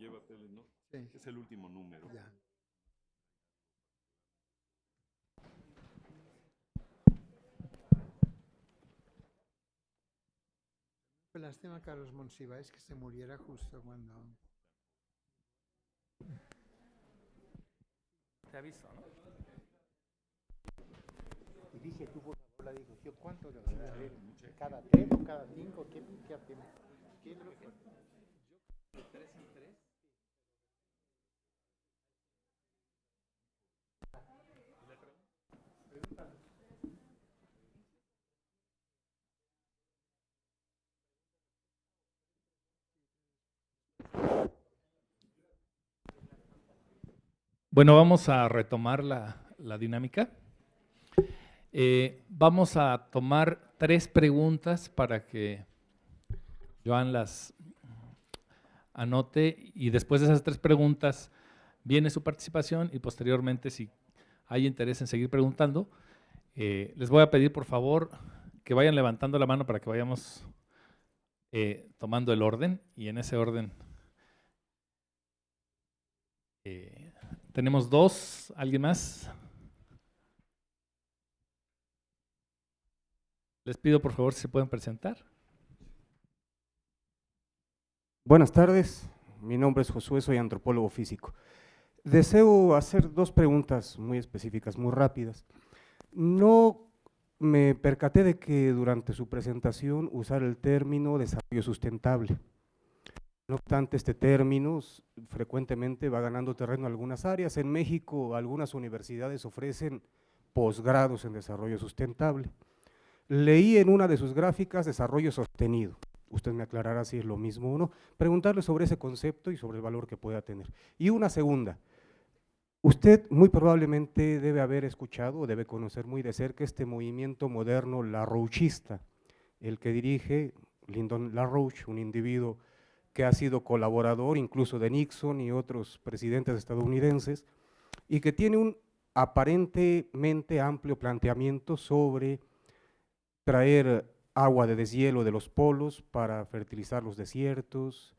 llévatelo, ¿no? Sí. Es el último número. Ya. Fue lástima Carlos Monsiváis que se muriera justo cuando... Te aviso, ¿no? Y dije, tú por favor la discusión, ¿cuánto le va a ver? ¿Cada 3 o cada 5? ¿Qué hacemos? ¿Qué es lo que... De 3 en 3. Bueno, vamos a retomar la dinámica. Vamos a tomar 3 preguntas para que Joan las anote y después de esas 3 preguntas viene su participación y posteriormente, si hay interés en seguir preguntando, les voy a pedir por favor que vayan levantando la mano para que vayamos tomando el orden y en ese orden tenemos 2, ¿alguien más? Les pido por favor si se pueden presentar. Buenas tardes, mi nombre es Josué, soy antropólogo físico. Deseo hacer 2 preguntas muy específicas, muy rápidas. No me percaté de que durante su presentación usara el término desarrollo sustentable. No obstante, este término frecuentemente va ganando terreno en algunas áreas. En México, algunas universidades ofrecen posgrados en desarrollo sustentable. Leí en una de sus gráficas desarrollo sostenido. Usted me aclarará si es lo mismo o no. Preguntarle sobre ese concepto y sobre el valor que pueda tener. Y una segunda, usted muy probablemente debe haber escuchado o debe conocer muy de cerca este movimiento moderno larouchista, el que dirige Lyndon LaRouche, un individuo que ha sido colaborador incluso de Nixon y otros presidentes estadounidenses, y que tiene un aparentemente amplio planteamiento sobre traer agua de deshielo de los polos para fertilizar los desiertos,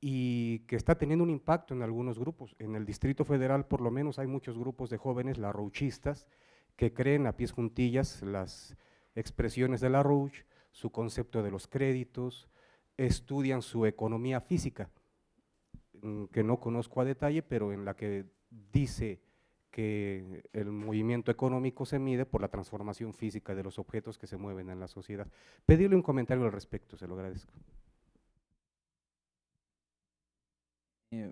y que está teniendo un impacto en algunos grupos. En el Distrito Federal, por lo menos, hay muchos grupos de jóvenes larouchistas que creen a pies juntillas las expresiones de LaRouche, su concepto de los créditos, estudian su economía física, que no conozco a detalle, pero en la que dice que el movimiento económico se mide por la transformación física de los objetos que se mueven en la sociedad. Pedirle un comentario al respecto, se lo agradezco.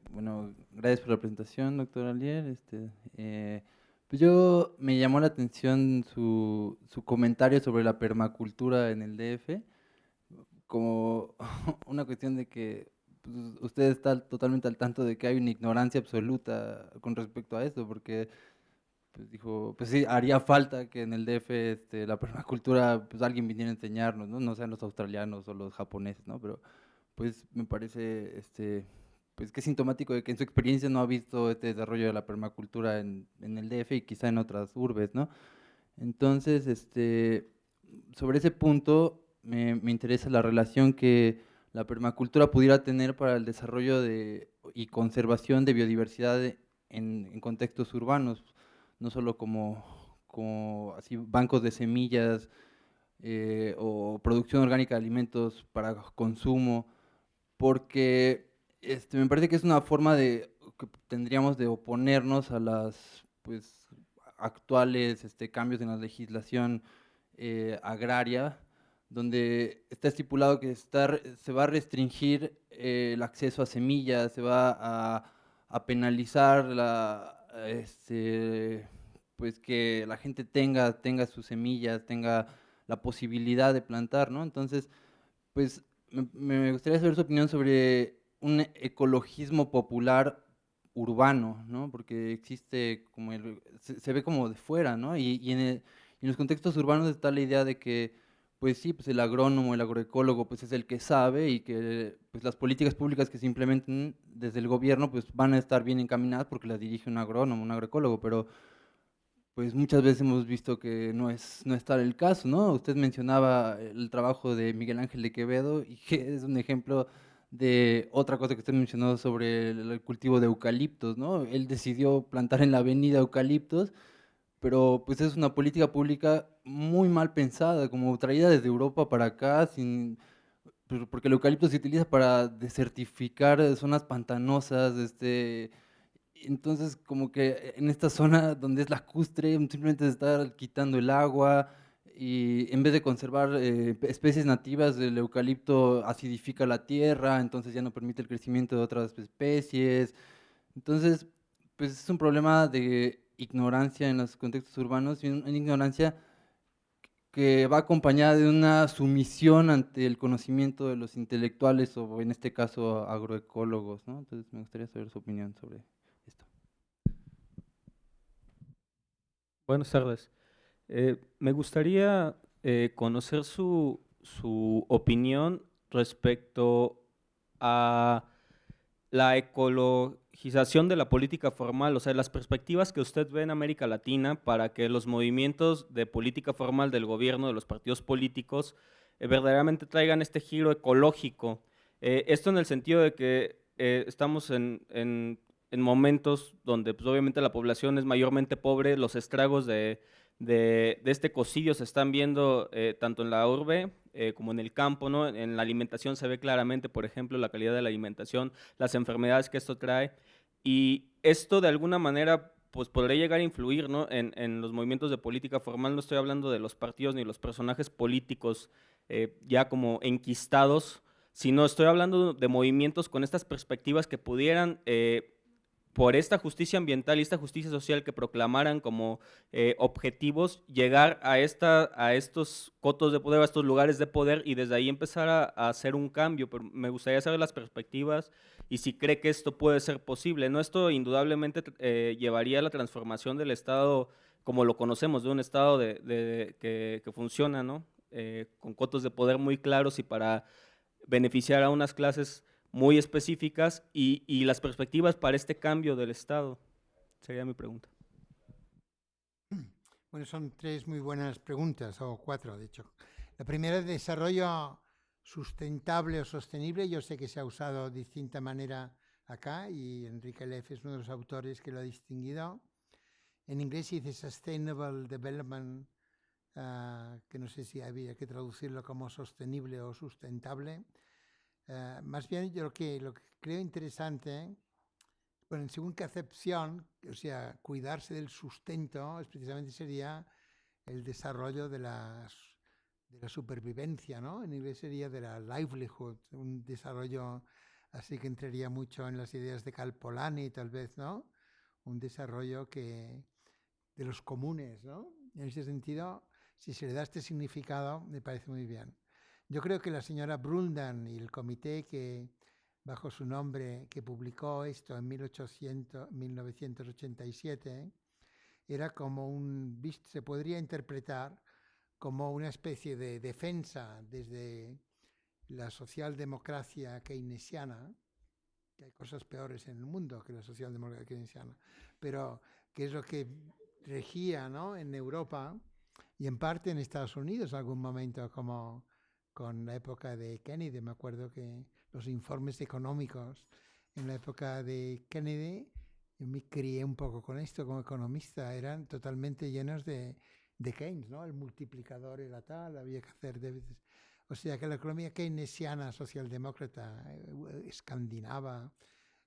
Bueno, gracias por la presentación, doctor Alier. Pues yo me llamó la atención su comentario sobre la permacultura en el DF, como una cuestión de que pues, usted está totalmente al tanto de que hay una ignorancia absoluta con respecto a esto, porque pues dijo, pues sí, haría falta que en el DF la permacultura, pues alguien viniera a enseñarnos, ¿no? No sean los australianos o los japoneses, ¿no? Pero pues me parece, pues que es sintomático de que en su experiencia no ha visto este desarrollo de la permacultura en el DF y quizá en otras urbes, ¿no? Entonces, sobre ese punto me interesa la relación que la permacultura pudiera tener para el desarrollo y conservación de biodiversidad en contextos urbanos, no solo como así bancos de semillas o producción orgánica de alimentos para consumo, porque me parece que es una forma que tendríamos de oponernos a las pues, actuales cambios en la legislación agraria, donde está estipulado que se va a restringir el acceso a semillas, se va a penalizar pues que la gente tenga sus semillas, tenga la posibilidad de plantar, ¿no? Entonces, pues me gustaría saber su opinión sobre un ecologismo popular urbano, ¿no? Porque existe como se ve como de fuera, ¿no? Y en los contextos urbanos está la idea de que, pues sí, pues el agrónomo, el agroecólogo, pues es el que sabe y que pues las políticas públicas que se implementen desde el gobierno, pues van a estar bien encaminadas porque las dirige un agrónomo, un agroecólogo, pero pues muchas veces hemos visto que no es tal el caso, ¿no? Usted mencionaba el trabajo de Miguel Ángel de Quevedo y que es un ejemplo de otra cosa que usted mencionó sobre el cultivo de eucaliptos, ¿no? Él decidió plantar en la avenida eucaliptos, pero pues es una política pública muy mal pensada, como traída desde Europa para acá, porque el eucalipto se utiliza para desertificar zonas pantanosas, entonces como que en esta zona donde es lacustre, simplemente se está quitando el agua y en vez de conservar especies nativas, el eucalipto acidifica la tierra, entonces ya no permite el crecimiento de otras especies. Entonces, pues es un problema de ignorancia en los contextos urbanos y una ignorancia que va acompañada de una sumisión ante el conocimiento de los intelectuales o en este caso agroecólogos, ¿no? Entonces me gustaría saber su opinión sobre esto. Buenas tardes. Me gustaría conocer su opinión respecto a la ecologización de la política formal, o sea, las perspectivas que usted ve en América Latina para que los movimientos de política formal del gobierno, de los partidos políticos, verdaderamente traigan este giro ecológico. Esto en el sentido de que estamos en momentos donde pues, obviamente la población es mayormente pobre, los estragos de este ecocidio se están viendo tanto en la urbe como en el campo, ¿no? En la alimentación se ve claramente, por ejemplo, la calidad de la alimentación, las enfermedades que esto trae, y esto de alguna manera pues podría llegar a influir, ¿no? en los movimientos de política formal. No estoy hablando de los partidos ni los personajes políticos ya como enquistados, sino estoy hablando de movimientos con estas perspectivas que pudieran por esta justicia ambiental y esta justicia social que proclamaran como objetivos, llegar a estos cotos de poder, a estos lugares de poder y desde ahí empezar a hacer un cambio. Pero me gustaría saber las perspectivas y si cree que esto puede ser posible, ¿no? Esto indudablemente llevaría a la transformación del Estado como lo conocemos, de un Estado que funciona, ¿no? Con cotos de poder muy claros y para beneficiar a unas clases muy específicas y las perspectivas para este cambio del Estado. Sería mi pregunta. Bueno, son tres muy buenas preguntas, o cuatro, de hecho. La primera, desarrollo sustentable o sostenible. Yo sé que se ha usado de distinta manera acá y Enrique Leff es uno de los autores que lo ha distinguido. En inglés se dice Sustainable Development, que no sé si había que traducirlo como sostenible o sustentable. Más bien yo lo que creo interesante, bueno, según qué acepción, o sea, cuidarse del sustento, precisamente sería el desarrollo de la supervivencia, ¿no? En inglés sería de la livelihood, un desarrollo así que entraría mucho en las ideas de Cal Polanyi, tal vez, ¿no? Un desarrollo de los comunes, ¿no? En ese sentido, si se le da este significado, me parece muy bien. Yo creo que la señora Brundtland y el comité que, bajo su nombre, que publicó esto en 1987, era como se podría interpretar como una especie de defensa desde la socialdemocracia keynesiana, que hay cosas peores en el mundo que la socialdemocracia keynesiana, pero que es lo que regía, ¿no? En Europa y en parte en Estados Unidos en algún momento, como con la época de Kennedy. Me acuerdo que los informes económicos en la época de Kennedy, yo me crié un poco con esto como economista, eran totalmente llenos de Keynes, ¿no? El multiplicador era tal, había que hacer déficits. O sea que la economía keynesiana, socialdemócrata, escandinava,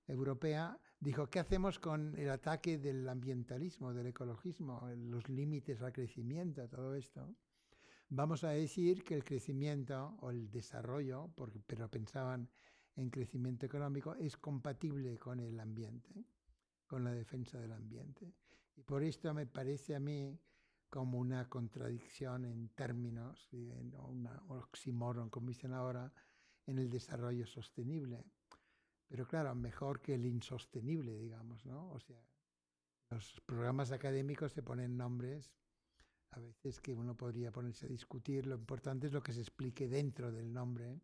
europea, dijo, ¿qué hacemos con el ataque del ambientalismo, del ecologismo, los límites al crecimiento, todo esto? Vamos a decir que el crecimiento o el desarrollo, pero pensaban en crecimiento económico, es compatible con el ambiente, con la defensa del ambiente. Y por esto me parece a mí como una contradicción en términos, un oxímoron, como dicen ahora, en el desarrollo sostenible. Pero claro, mejor que el insostenible, digamos, ¿no? O sea, los programas académicos se ponen nombres a veces que uno podría ponerse a discutir. Lo importante es lo que se explique dentro del nombre. En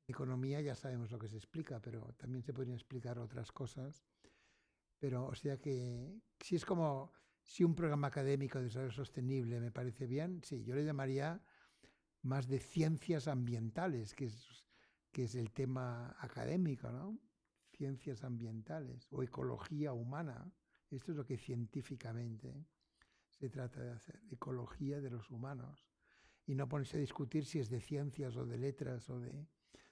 economía ya sabemos lo que se explica, pero también se podrían explicar otras cosas. Pero, o sea que si es como, si un programa académico de desarrollo sostenible me parece bien, sí, yo le llamaría más de ciencias ambientales, que es que es el tema académico, ¿no? Ciencias ambientales o ecología humana. Esto es lo que científicamente se trata de hacer, ecología de los humanos. Y no ponerse a discutir si es de ciencias o de letras o de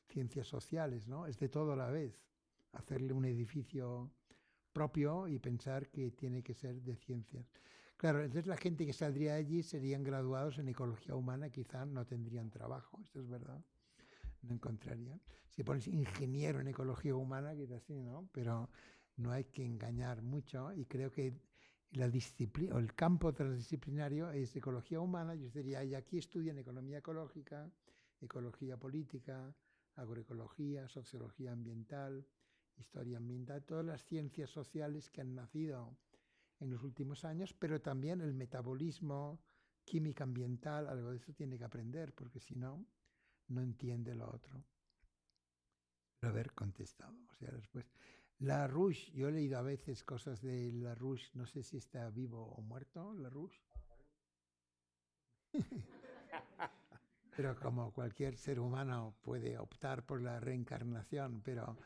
ciencias sociales, ¿no? Es de todo a la vez. Hacerle un edificio propio y pensar que tiene que ser de ciencias. Claro, entonces la gente que saldría allí serían graduados en ecología humana, quizá no tendrían trabajo, esto es verdad, no encontrarían. Si pones ingeniero en ecología humana, quizás sí, ¿no? Pero no hay que engañar mucho y creo que la disciplina, o el campo transdisciplinario es ecología humana. Yo diría, y aquí estudian economía ecológica, ecología política, agroecología, sociología ambiental, historia ambiental, todas las ciencias sociales que han nacido en los últimos años, pero también el metabolismo, química ambiental, algo de eso tiene que aprender, porque si no, no entiende lo otro. Pero haber contestado, o sea, después. Larouche, yo he leído a veces cosas de Larouche, no sé si está vivo o muerto, Larouche. Pero como cualquier ser humano puede optar por la reencarnación, pero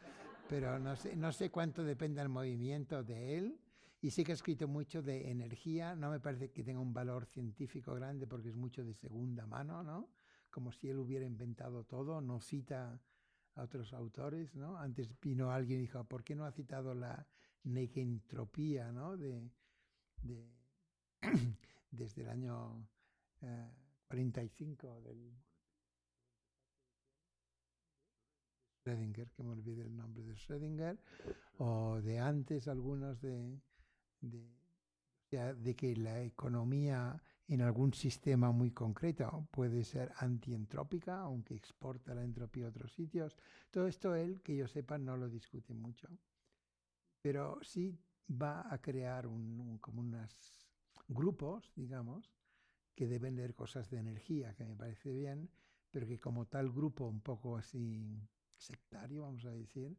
no sé cuánto depende del movimiento de él. Y sí que ha escrito mucho de energía, no me parece que tenga un valor científico grande porque es mucho de segunda mano, ¿no? Como si él hubiera inventado todo, no cita a otros autores, ¿no? Antes vino alguien y dijo, ¿por qué no ha citado la negentropía, ¿no? Desde el año 45 del Schrödinger, que me olvidé el nombre de Schrödinger, o de antes algunos de que la economía en algún sistema muy concreto puede ser antientrópica, aunque exporta la entropía a otros sitios. Todo esto él, que yo sepa, no lo discute mucho. Pero sí va a crear como unos grupos, digamos, que deben leer cosas de energía, que me parece bien, pero que como tal grupo un poco así sectario, vamos a decir,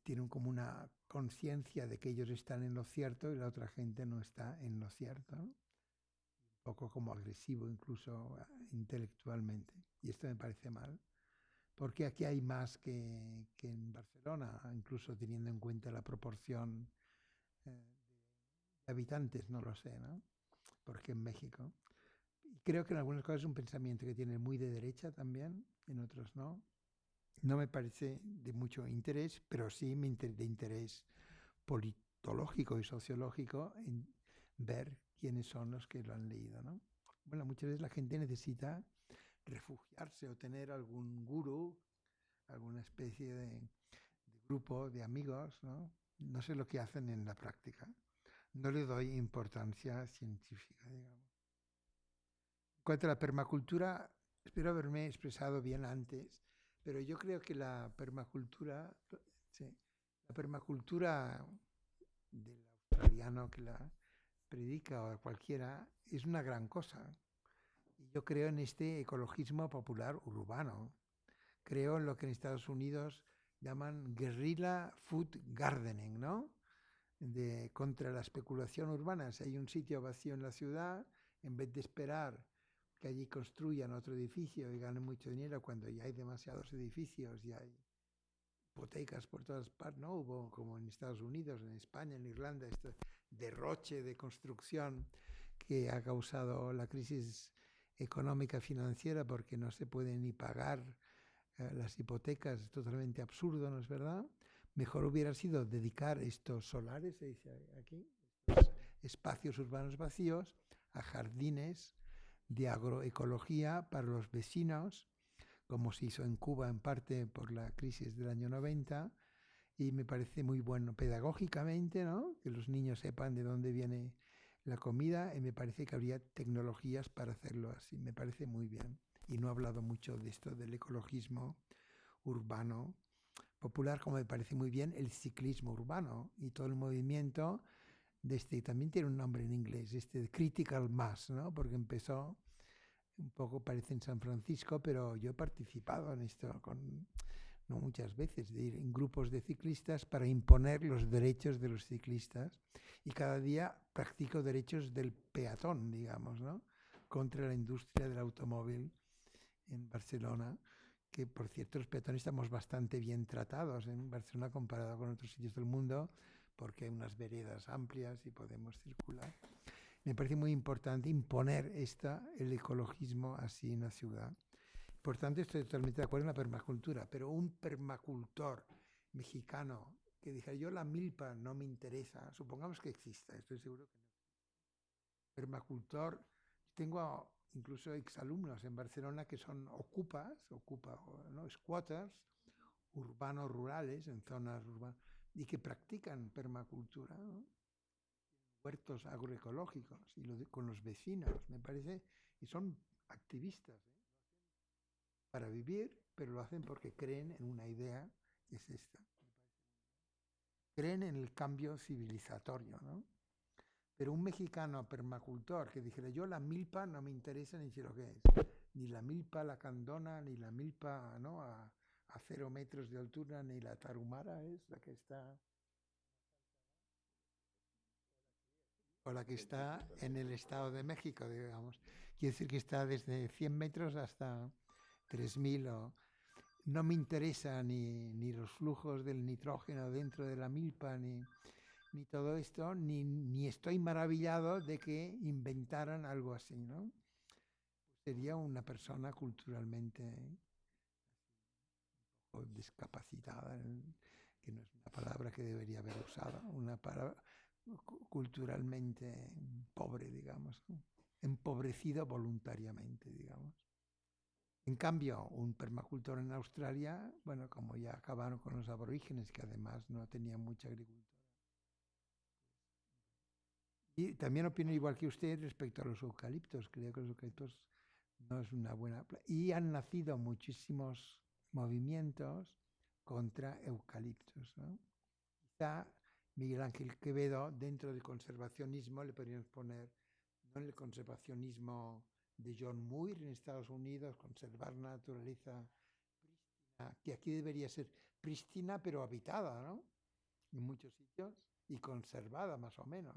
tienen como una conciencia de que ellos están en lo cierto y la otra gente no está en lo cierto, ¿no? Un poco como agresivo incluso intelectualmente. Y esto me parece mal, porque aquí hay más que en Barcelona, incluso teniendo en cuenta la proporción de habitantes, no lo sé, ¿no? Porque en México. Creo que en algunas cosas es un pensamiento que tiene muy de derecha también, en otros no. No me parece de mucho interés, pero sí de interés politológico y sociológico en ver quiénes son los que lo han leído, ¿no? Bueno, muchas veces la gente necesita refugiarse o tener algún gurú, alguna especie de grupo de amigos, ¿no? No sé lo que hacen en la práctica. No le doy importancia científica, digamos. En cuanto a la permacultura, espero haberme expresado bien antes, pero yo creo que la permacultura, sí, la permacultura del australiano que la predica o cualquiera es una gran cosa. Y yo creo en este ecologismo popular urbano. Creo en lo que en Estados Unidos llaman guerrilla food gardening, ¿no? Contra la especulación urbana. Si hay un sitio vacío en la ciudad, en vez de esperar que allí construyan otro edificio y ganen mucho dinero cuando ya hay demasiados edificios y hay hipotecas por todas partes, ¿no? Hubo como en Estados Unidos, en España, en Irlanda, este derroche de construcción que ha causado la crisis económica financiera porque no se puede ni pagar las hipotecas, es totalmente absurdo, ¿no es verdad? Mejor hubiera sido dedicar estos solares, se dice aquí, estos espacios urbanos vacíos, a jardines de agroecología para los vecinos, como se hizo en Cuba en parte por la crisis del año 90, y me parece muy bueno pedagógicamente, ¿no? Que los niños sepan de dónde viene la comida, y me parece que habría tecnologías para hacerlo así, me parece muy bien. Y no he hablado mucho de esto del ecologismo urbano popular, como me parece muy bien el ciclismo urbano y todo el movimiento de también tiene un nombre en inglés, de critical mass, ¿no? Porque empezó un poco, parece en San Francisco, pero yo he participado en esto no muchas veces, de ir en grupos de ciclistas para imponer los derechos de los ciclistas, y cada día practico derechos del peatón, digamos, ¿no? Contra la industria del automóvil en Barcelona, que por cierto los peatones estamos bastante bien tratados en Barcelona comparado con otros sitios del mundo, porque hay unas veredas amplias y podemos circular. Me parece muy importante imponer el ecologismo así en la ciudad. Por tanto, estoy totalmente de acuerdo en la permacultura, pero un permacultor mexicano que dijera, yo la milpa no me interesa, supongamos que exista, estoy seguro que no. Permacultor, tengo incluso exalumnos en Barcelona que son squatters, urbanos rurales, en zonas urbanas, y que practican permacultura, ¿no? Huertos agroecológicos con los vecinos, me parece, y son activistas, ¿eh? Para vivir, pero lo hacen porque creen en una idea que es esta. Creen en el cambio civilizatorio, ¿no? Pero un mexicano permacultor que dijera, yo la milpa no me interesa ni sé lo que es, ni la milpa lacandona, ni la milpa, ¿no?, a 0 metros de altura, ni la tarahumara es la que está, o la que está en el Estado de México, digamos. Quiere decir que está desde 100 metros hasta 3000. No me interesa ni los flujos del nitrógeno dentro de la milpa, ni todo esto, ni estoy maravillado de que inventaran algo así, ¿no? Sería una persona culturalmente discapacitada, que no es una palabra que debería haber usado, una palabra culturalmente pobre, digamos, ¿no? Empobrecido voluntariamente, digamos. En cambio, un permacultor en Australia, bueno, como ya acabaron con los aborígenes, que además no tenían mucha agricultura. Y también opino igual que usted respecto a los eucaliptos. Creo que los eucaliptos no es una buena... Y han nacido muchísimos movimientos contra eucaliptos, ¿no? Quizá Miguel Ángel Quevedo, dentro del conservacionismo, le podríamos poner, no en el conservacionismo de John Muir en Estados Unidos, conservar la naturaleza prístina, que aquí debería ser prístina pero habitada, ¿no? En muchos sitios, y conservada más o menos.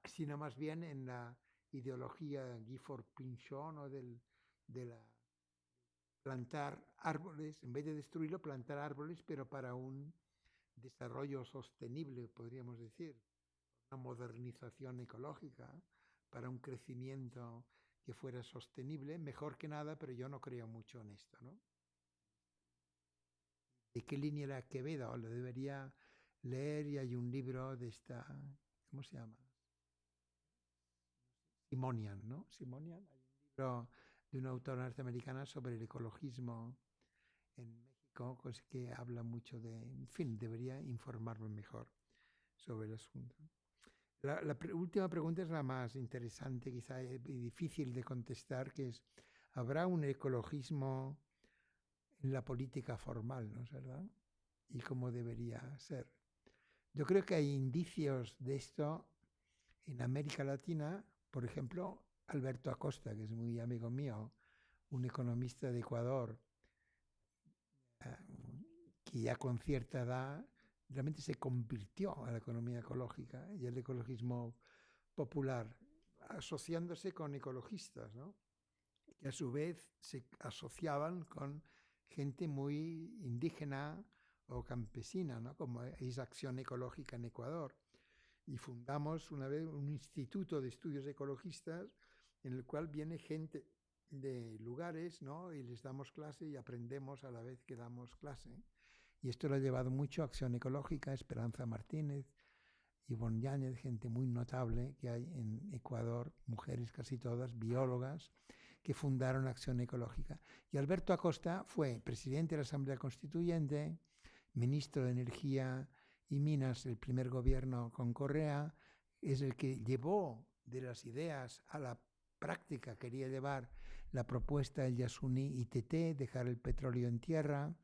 Sino más bien en la ideología Gifford Pinchot, ¿no?, de la plantar árboles, en vez de destruirlo, plantar árboles, pero para un desarrollo sostenible, podríamos decir, una modernización ecológica, para un crecimiento que fuera sostenible, mejor que nada, pero yo no creo mucho en esto, ¿no? ¿De qué línea era Quevedo? Lo debería leer, y hay un libro de esta, ¿cómo se llama? Simonian, ¿no? Simonian, hay un libro de una autora norteamericana sobre el ecologismo en México, pues, que habla mucho de... En fin, debería informarme mejor sobre el asunto. La última pregunta es la más interesante, quizá, y difícil de contestar, que es, ¿habrá un ecologismo en la política formal, ¿no es verdad? ¿Y cómo debería ser? Yo creo que hay indicios de esto en América Latina. Por ejemplo, Alberto Acosta, que es muy amigo mío, un economista de Ecuador, que ya con cierta edad realmente se convirtió a la economía ecológica y al ecologismo popular, asociándose con ecologistas, ¿no?, que a su vez se asociaban con gente muy indígena o campesina, ¿no?, como es Acción Ecológica en Ecuador. Y fundamos una vez un instituto de estudios ecologistas en el cual viene gente de lugares, ¿no?, y les damos clase y aprendemos a la vez que damos clase. Y esto lo ha llevado mucho a Acción Ecológica, Esperanza Martínez, Ivonne Yáñez, gente muy notable que hay en Ecuador, mujeres casi todas, biólogas, que fundaron Acción Ecológica. Y Alberto Acosta fue presidente de la Asamblea Constituyente, ministro de Energía y Minas, el primer gobierno con Correa, es el que llevó de las ideas a la práctica, quería llevar la propuesta del Yasuní ITT, dejar el petróleo en tierra,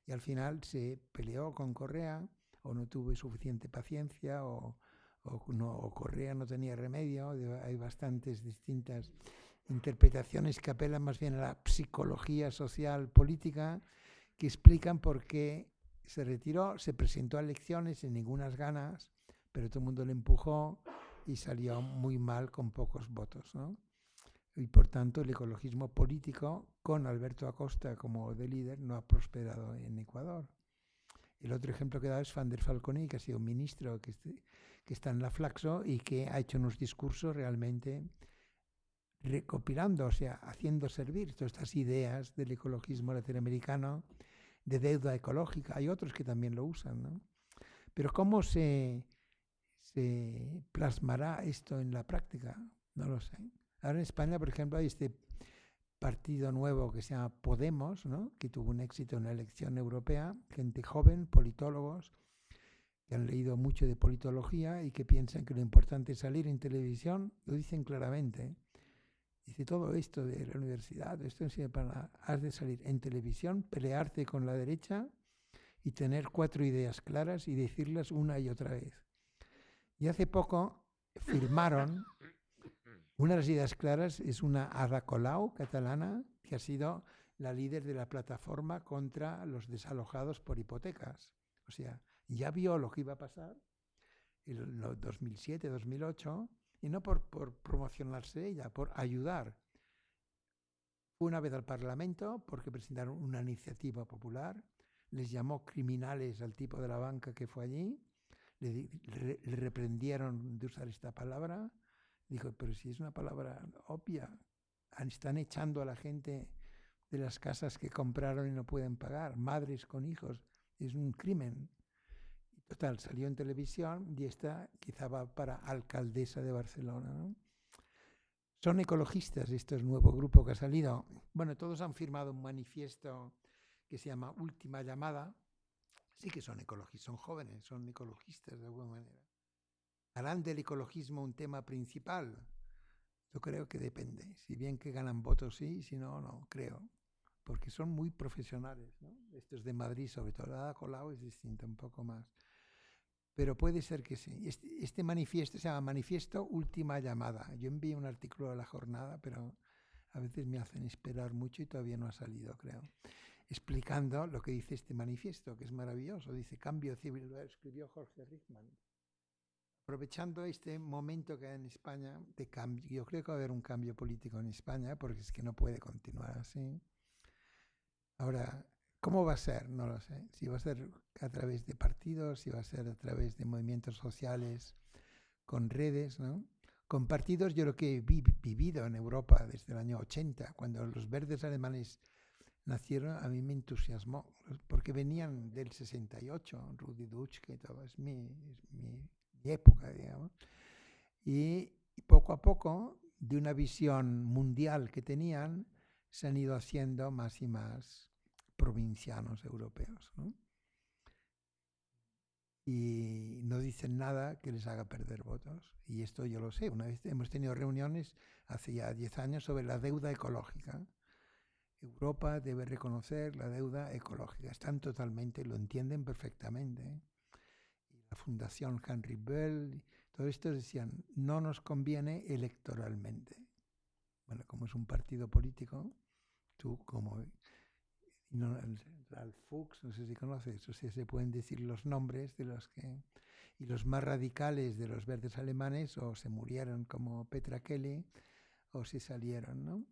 y al final se peleó con Correa, o no tuvo suficiente paciencia, o Correa no tenía remedio. Hay bastantes distintas interpretaciones que apelan más bien a la psicología social política, que explican por qué se retiró, se presentó a elecciones sin ningunas ganas, pero todo el mundo le empujó y salió muy mal con pocos votos, ¿no? y por tanto el ecologismo político, con Alberto Acosta como de líder, no ha prosperado en Ecuador. El otro ejemplo que he dado es Van der Falconi, que ha sido un ministro que está en la Flaxo y que ha hecho unos discursos realmente recopilando, o sea, haciendo servir todas estas ideas del ecologismo latinoamericano, de deuda ecológica. Hay otros que también lo usan, ¿no? Pero ¿cómo se plasmará esto en la práctica? No lo sé. Ahora en España, por ejemplo, hay este partido nuevo que se llama Podemos, ¿no? Que tuvo un éxito en la elección europea, gente joven, politólogos, que han leído mucho de politología y que piensan que lo importante es salir en televisión, lo dicen claramente. Dice, todo esto de la universidad, esto sirve para, has de salir en televisión, pelearte con la derecha y tener 4 ideas claras y decirlas una y otra vez. Y hace poco firmaron, una de las ideas claras es una Ada Colau catalana, que ha sido la líder de la plataforma contra los desalojados por hipotecas. O sea, ya vio lo que iba a pasar en 2007, 2008, y no por promocionarse ella, por ayudar. Fue una vez al Parlamento porque presentaron una iniciativa popular, les llamó criminales al tipo de la banca que fue allí, le reprendieron de usar esta palabra, dijo, pero si es una palabra obvia, están echando a la gente de las casas que compraron y no pueden pagar, madres con hijos, es un crimen. Total, salió en televisión y esta quizá va para alcaldesa de Barcelona, ¿no? Son ecologistas, este nuevo grupo que ha salido. Bueno, todos han firmado un manifiesto que se llama Última Llamada. Sí que son ecologistas, son jóvenes, son ecologistas de alguna manera. ¿Harán del ecologismo un tema principal? Yo creo que depende. Si bien que ganan votos, sí, si no, no, creo. Porque son muy profesionales, ¿no? Estos de Madrid, sobre todo. Ada Colau es distinto, un poco más. Pero puede ser que sí. Este manifiesto se llama Manifiesto Última Llamada. Yo envié un artículo a La Jornada, pero a veces me hacen esperar mucho y todavía no ha salido, creo. Explicando lo que dice este manifiesto, que es maravilloso. Dice, cambio civil, lo escribió Jorge Rickman. Aprovechando este momento que hay en España de cambio, yo creo que va a haber un cambio político en España, porque es que no puede continuar así. Ahora, ¿cómo va a ser? No lo sé. Si va a ser a través de partidos, si va a ser a través de movimientos sociales, con redes, ¿no? Con partidos, yo lo que he vivido en Europa desde el año 80, cuando los verdes alemanes nacieron, a mí me entusiasmó, porque venían del 68, Rudi Dutschke y todo, es mi época, digamos. Y poco a poco, de una visión mundial que tenían, se han ido haciendo más y más provincianos europeos, ¿no? Y no dicen nada que les haga perder votos. Y esto yo lo sé. Una vez hemos tenido reuniones hace ya 10 años sobre la deuda ecológica. Europa debe reconocer la deuda ecológica. Están totalmente, lo entienden perfectamente. Y la Fundación Henry Bell, todos estos decían, no nos conviene electoralmente. Bueno, como es un partido político, tú como... No, Ralph Fuchs, no sé si conoces, o sea, se pueden decir los nombres de los que... Y los más radicales de los verdes alemanes o se murieron como Petra Kelly o se salieron, ¿no?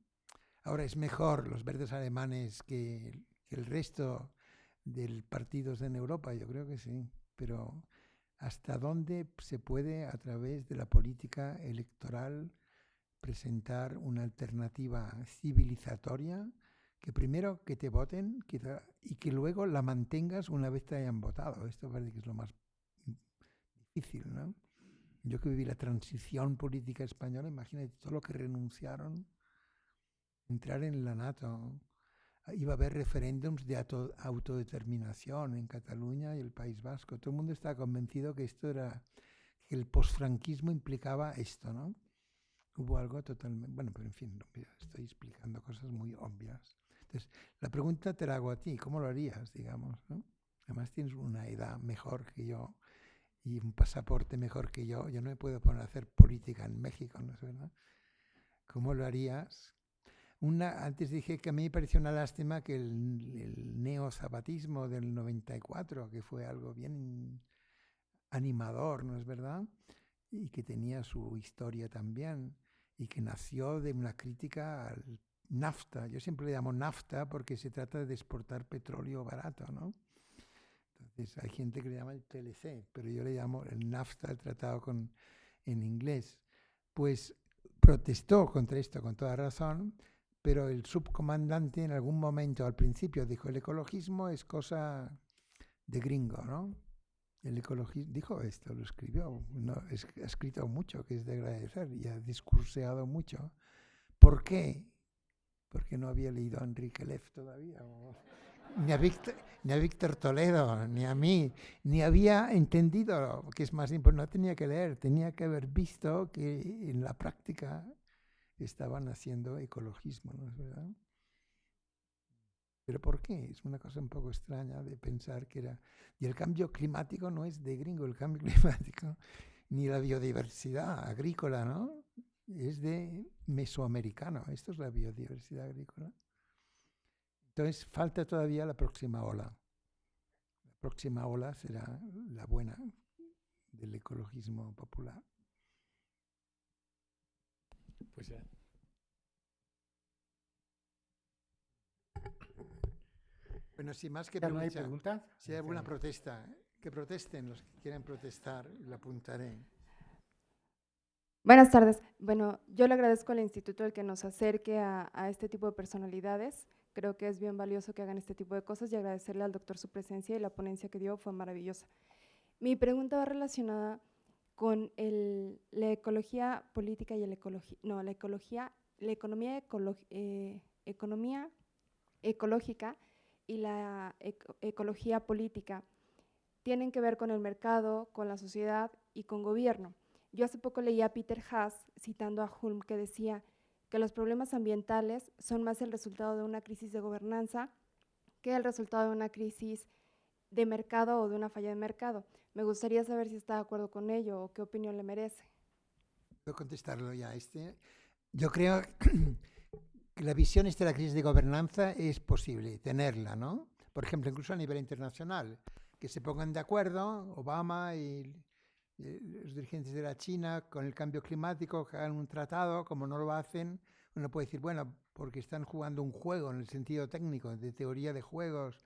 Ahora es mejor los verdes alemanes que el resto de partidos en Europa, yo creo que sí, pero ¿hasta dónde se puede a través de la política electoral presentar una alternativa civilizatoria? Que primero que te voten quizá, y que luego la mantengas una vez te hayan votado. Esto parece que es lo más difícil, ¿no? Yo que viví la transición política española, imagínate todo lo que renunciaron. Entrar en la NATO. Iba a haber referéndums de autodeterminación en Cataluña y el País Vasco. Todo el mundo estaba convencido que esto era, que el posfranquismo implicaba esto, ¿no? Hubo algo totalmente... Bueno, pero en fin, estoy explicando cosas muy obvias. Entonces, la pregunta te la hago a ti, ¿cómo lo harías, digamos, ¿no? Además tienes una edad mejor que yo y un pasaporte mejor que yo. Yo no me puedo poner a hacer política en México, ¿no es verdad? ¿Cómo lo harías? Antes dije que a mí me pareció una lástima que el neozapatismo del 94, que fue algo bien animador, ¿no es verdad? Y que tenía su historia también, y que nació de una crítica al NAFTA. Yo siempre le llamo NAFTA porque se trata de exportar petróleo barato, ¿no? Entonces hay gente que le llama el TLC, pero yo le llamo el NAFTA, el tratado en inglés. Pues protestó contra esto con toda razón, pero el subcomandante en algún momento al principio dijo el ecologismo es cosa de gringo, ¿no? El ecologismo dijo esto, lo escribió, no, ha escrito mucho, que es de agradecer, y ha discurseado mucho. ¿Por qué? Porque no había leído a Enrique Leff todavía, ni a Víctor Toledo, ni a mí, ni había entendido que es más importante. No tenía que leer, tenía que haber visto que en la práctica estaban haciendo ecologismo, ¿no es verdad? ¿Pero por qué? Es una cosa un poco extraña de pensar que era... Y el cambio climático no es de gringo, el cambio climático, ni la biodiversidad agrícola, ¿no? Es de mesoamericano. Esto es la biodiversidad agrícola. Entonces falta todavía la próxima ola. La próxima ola será la buena del ecologismo popular. Pues ya. Bueno, sin más que ¿Ya no hay preguntar, preguntas? si hay alguna protesta, que protesten los que quieran protestar, la apuntaré. Buenas tardes. Bueno, yo le agradezco al instituto el que nos acerque a este tipo de personalidades. Creo que es bien valioso que hagan este tipo de cosas y agradecerle al doctor su presencia y la ponencia que dio fue maravillosa. Mi pregunta va relacionada con la ecología política y la economía ecológica y la ecología política. Tienen que ver con el mercado, con la sociedad y con gobierno. Yo hace poco leí a Peter Haas citando a Hulme que decía que los problemas ambientales son más el resultado de una crisis de gobernanza que el resultado de una crisis de mercado o de una falla de mercado. Me gustaría saber si está de acuerdo con ello o qué opinión le merece. Puedo contestarlo ya. Yo creo que la visión de la crisis de gobernanza es posible tenerla, ¿no? Por ejemplo, incluso a nivel internacional, que se pongan de acuerdo Obama y los dirigentes de la China con el cambio climático, que hagan un tratado. Como no lo hacen, uno puede decir, bueno, porque están jugando un juego en el sentido técnico, de teoría de juegos,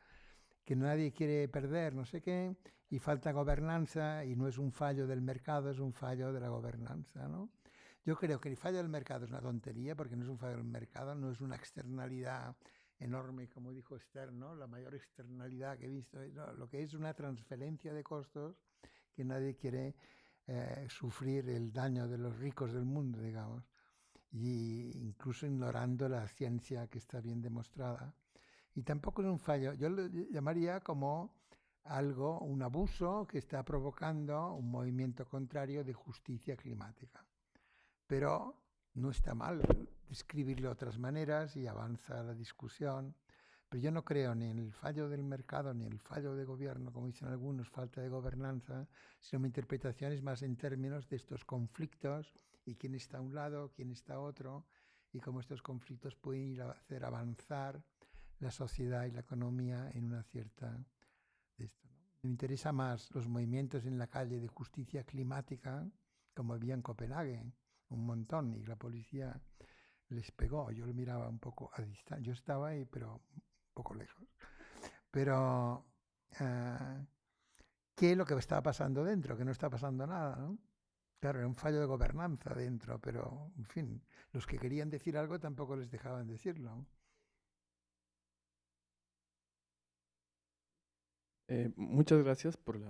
que nadie quiere perder, no sé qué, y falta gobernanza, y no es un fallo del mercado, es un fallo de la gobernanza, ¿no? Yo creo que el fallo del mercado es una tontería, porque no es un fallo del mercado, no es una externalidad enorme, como dijo Esther, ¿no? La mayor externalidad que he visto, no, lo que es una transferencia de costos que nadie quiere sufrir el daño de los ricos del mundo, digamos, y incluso ignorando la ciencia que está bien demostrada. Y tampoco es un fallo, yo lo llamaría como algo, un abuso que está provocando un movimiento contrario de justicia climática. Pero no está mal describirlo de otras maneras y avanza la discusión. Pero yo no creo ni en el fallo del mercado ni en el fallo de gobierno, como dicen algunos, falta de gobernanza, sino mi interpretación es más en términos de estos conflictos y quién está a un lado, quién está a otro, y cómo estos conflictos pueden ir a hacer avanzar la sociedad y la economía en una cierta... Me interesa más los movimientos en la calle de justicia climática, como había en Copenhague, un montón, y la policía les pegó. Yo lo miraba un poco a distancia. Yo estaba ahí, pero un poco lejos. Pero, ¿qué es lo que estaba pasando dentro? Que no está pasando nada, ¿no? Claro, era un fallo de gobernanza dentro, pero, en fin, los que querían decir algo tampoco les dejaban decirlo. Muchas gracias por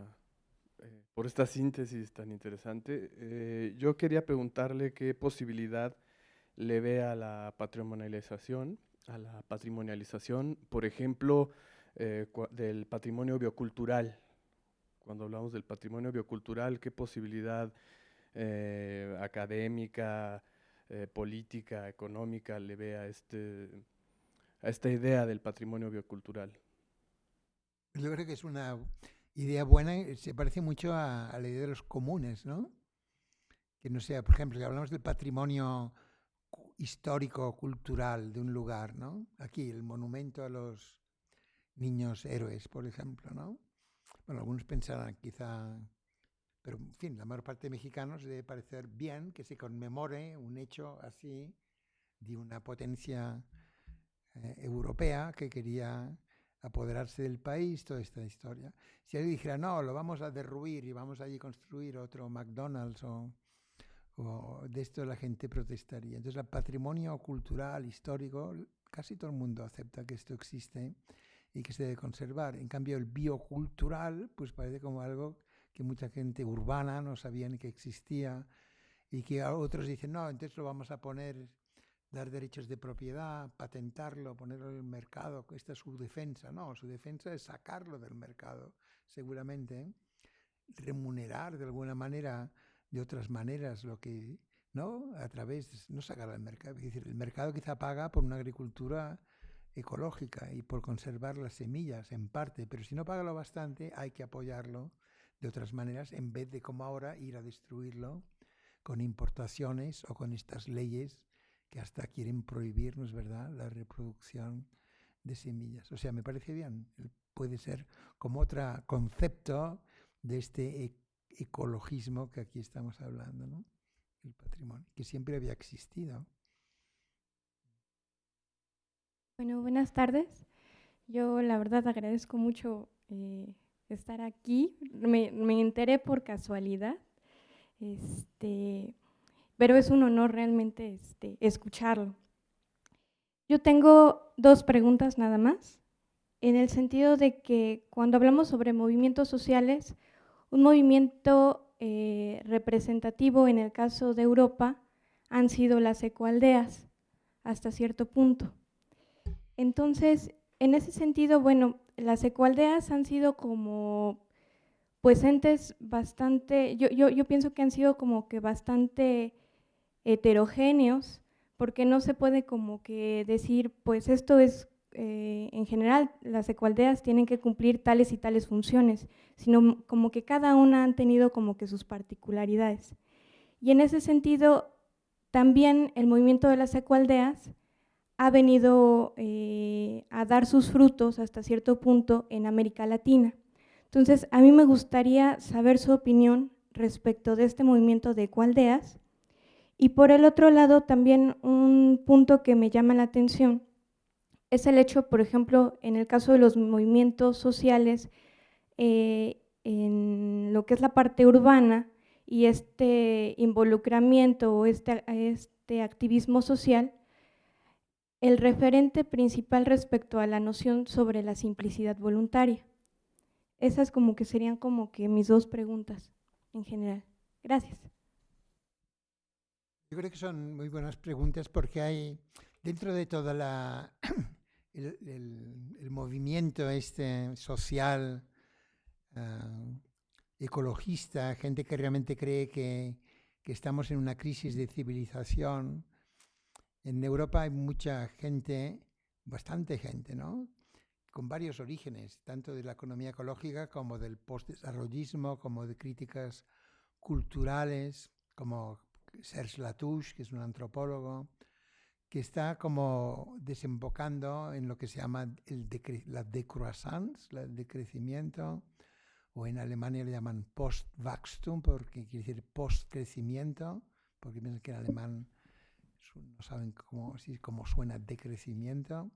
esta síntesis tan interesante. Yo quería preguntarle qué posibilidad le ve a la patrimonialización, por ejemplo, del patrimonio biocultural. Cuando hablamos del patrimonio biocultural, ¿qué posibilidad académica, política, económica le ve a esta idea del patrimonio biocultural? Yo creo que es una idea buena, se parece mucho a la idea de los comunes, ¿no? Que no sea, por ejemplo, si hablamos del patrimonio histórico, cultural de un lugar, ¿no? Aquí, el monumento a los niños héroes, por ejemplo, ¿no? Bueno, algunos pensarán quizá pero en fin, la mayor parte de mexicanos debe parecer bien que se conmemore un hecho así de una potencia europea que quería apoderarse del país, toda esta historia. Si alguien dijera, no, lo vamos a derruir y vamos allí a construir otro McDonald's o de esto, la gente protestaría. Entonces, el patrimonio cultural, histórico, casi todo el mundo acepta que esto existe y que se debe conservar. En cambio, el biocultural, pues parece como algo que mucha gente urbana no sabía ni que existía y que otros dicen, no, entonces lo vamos a poner, dar derechos de propiedad, patentarlo, ponerlo en el mercado. Esta es su defensa. No, su defensa es sacarlo del mercado, seguramente, remunerar de alguna manera, de otras maneras, lo que, ¿no? A través, no sacar al mercado. Es decir, el mercado quizá paga por una agricultura ecológica y por conservar las semillas en parte, pero si no paga lo bastante, hay que apoyarlo de otras maneras en vez de, como ahora, ir a destruirlo con importaciones o con estas leyes que hasta quieren prohibir, ¿no es verdad?, la reproducción de semillas. O sea, me parece bien. Puede ser como otro concepto de este ecologismo que aquí estamos hablando, ¿no? El patrimonio, que siempre había existido. Bueno, buenas tardes. Yo la verdad agradezco mucho estar aquí. Me enteré por casualidad, pero es un honor realmente escucharlo. Yo tengo 2 preguntas nada más, en el sentido de que cuando hablamos sobre movimientos sociales, un movimiento representativo en el caso de Europa han sido las ecoaldeas hasta cierto punto. Entonces, en ese sentido, bueno, las ecoaldeas han sido como, pues, entes bastante, yo pienso que han sido como que bastante heterogéneos, porque no se puede como que decir, pues esto es, en general, las ecoaldeas tienen que cumplir tales y tales funciones, sino como que cada una han tenido como que sus particularidades. Y en ese sentido, también el movimiento de las ecoaldeas ha venido a dar sus frutos hasta cierto punto en América Latina. Entonces, a mí me gustaría saber su opinión respecto de este movimiento de ecoaldeas. Y por el otro lado, también un punto que me llama la atención es el hecho, por ejemplo, en el caso de los movimientos sociales, en lo que es la parte urbana y este involucramiento o este activismo social, el referente principal respecto a la noción sobre la simplicidad voluntaria. Esas como que serían como que mis 2 preguntas en general. Gracias. Yo creo que son muy buenas preguntas porque hay, dentro de toda el movimiento social, ecologista, gente que realmente cree que estamos en una crisis de civilización. En Europa hay mucha gente, bastante gente, ¿no?, con varios orígenes, tanto de la economía ecológica como del postdesarrollismo, como de críticas culturales, como Serge Latouche, que es un antropólogo, que está como desembocando en lo que se llama la decroissance, el decrecimiento, o en Alemania le llaman Postwachstum, porque quiere decir postcrecimiento, porque piensan que en alemán no saben cómo suena decrecimiento.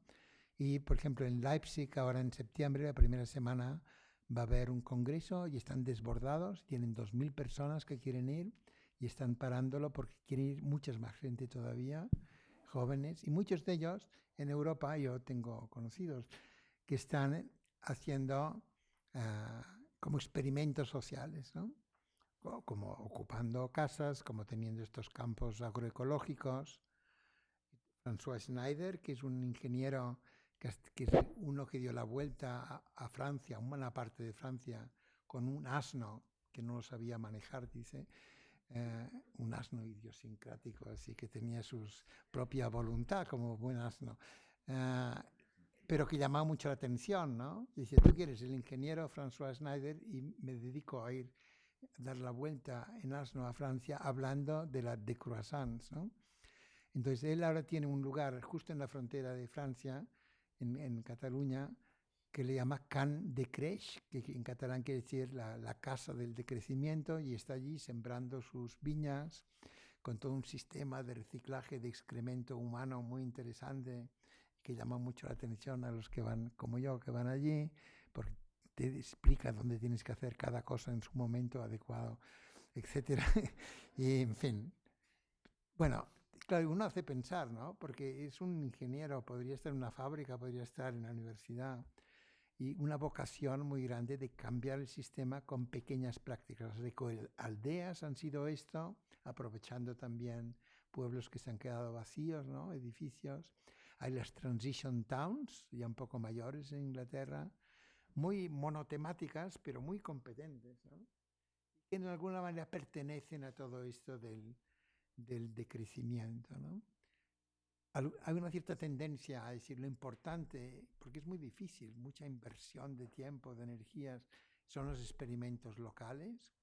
Y, por ejemplo, en Leipzig, ahora en septiembre, la primera semana, va a haber un congreso y están desbordados, tienen 2.000 personas que quieren ir y están parándolo porque quiere ir muchas más gente todavía, jóvenes, y muchos de ellos en Europa, yo tengo conocidos, que están haciendo como experimentos sociales, ¿no? Como ocupando casas, como teniendo estos campos agroecológicos. François Schneider, que es un ingeniero, que es uno que dio la vuelta a Francia, a una parte de Francia, con un asno que no lo sabía manejar, dice, un asno idiosincrático, así que tenía su propia voluntad como buen asno, pero que llamaba mucho la atención, ¿no? Dice, tú quieres el ingeniero François Schneider y me dedico a ir a dar la vuelta en asno a Francia hablando de la décroissance, ¿no? Entonces él ahora tiene un lugar justo en la frontera de Francia, en Cataluña, que le llama Can de Creix, que en catalán quiere decir la casa del decrecimiento, y está allí sembrando sus viñas con todo un sistema de reciclaje de excremento humano muy interesante, que llama mucho la atención a los que van, como yo, que van allí, porque te explica dónde tienes que hacer cada cosa en su momento adecuado, etcétera. Y, en fin, bueno, claro, uno hace pensar, ¿no? Porque es un ingeniero, podría estar en una fábrica, podría estar en la universidad, y una vocación muy grande de cambiar el sistema con pequeñas prácticas. Las ecoaldeas han sido esto, aprovechando también pueblos que se han quedado vacíos, ¿no? Edificios. Hay las transition towns, ya un poco mayores en Inglaterra, muy monotemáticas, pero muy competentes, ¿no? Que de alguna manera pertenecen a todo esto del decrecimiento, ¿no? Hay una cierta tendencia a decir lo importante, porque es muy difícil, mucha inversión de tiempo, de energías, son los experimentos locales.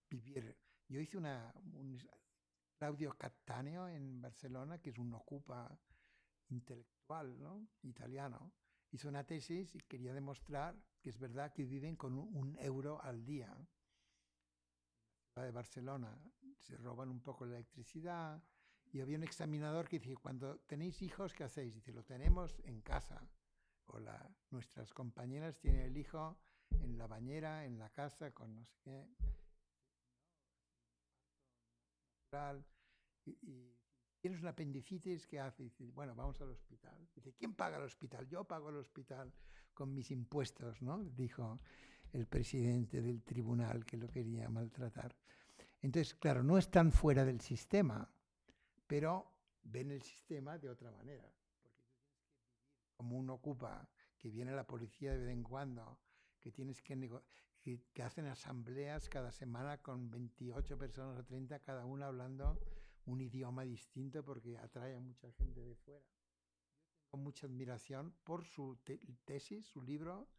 Vivir. Yo hice un Claudio Cattaneo en Barcelona, que es un ocupa intelectual, ¿no? Italiano. Hizo una tesis y quería demostrar que es verdad que viven con un euro al día. En la ciudad de Barcelona se roban un poco la electricidad. Y había un examinador que dice, cuando tenéis hijos, ¿qué hacéis? Dice, lo tenemos en casa. O nuestras compañeras tienen el hijo en la bañera, en la casa, con no sé qué. Y tienes una apendicitis, ¿qué haces? Dice, bueno, vamos al hospital. Dice, ¿quién paga el hospital? Yo pago el hospital con mis impuestos, ¿no? Dijo el presidente del tribunal que lo quería maltratar. Entonces, claro, no están fuera del sistema, pero ven el sistema de otra manera. Porque tú tienes que vivir como un ocupa, que viene la policía de vez en cuando, que tienes que hacen asambleas cada semana con 28 personas o 30, cada una hablando un idioma distinto porque atrae a mucha gente de fuera. Yo tengo mucha admiración por su tesis, su libro,